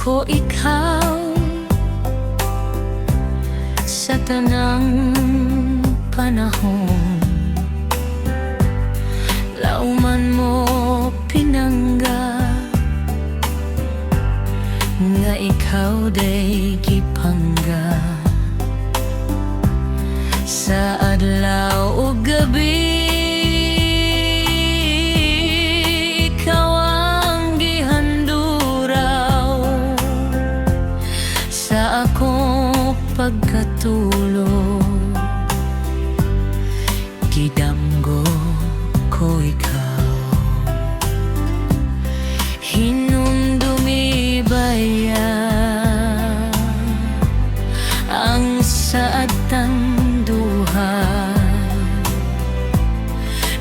ko ikaw sa tanang panahon. Lauman mo pinangga nga ikaw day gipangga sa adlaw ug gabi. Ikaw ang gihanduraw sa akong pagkatulog. Gidamgo ko ikaw, hinumdumi baya ang saad tanduha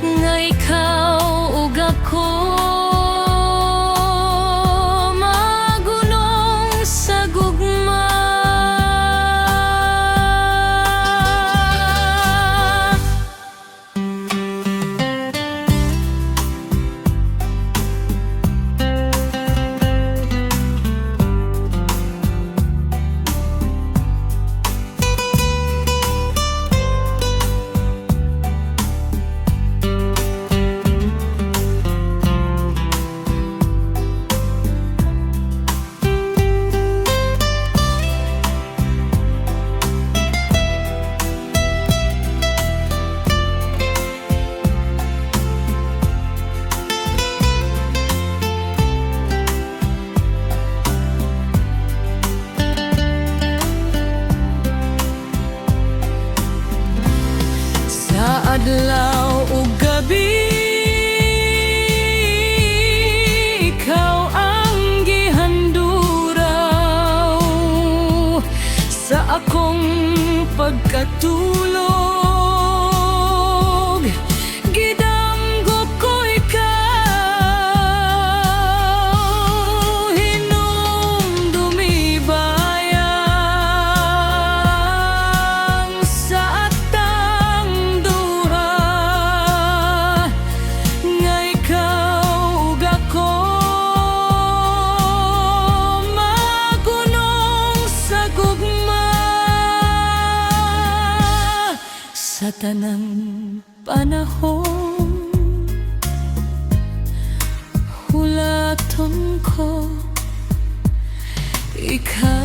nga ikaw ug ako magunong sa gugma. Adlaw ug gabi, ikaw ang gihanduraw sa akong pagkatulog. Gidamgo ko ikaw, hinumdumi bayang sa sa tanang panahon. Hulaton ko ikaw.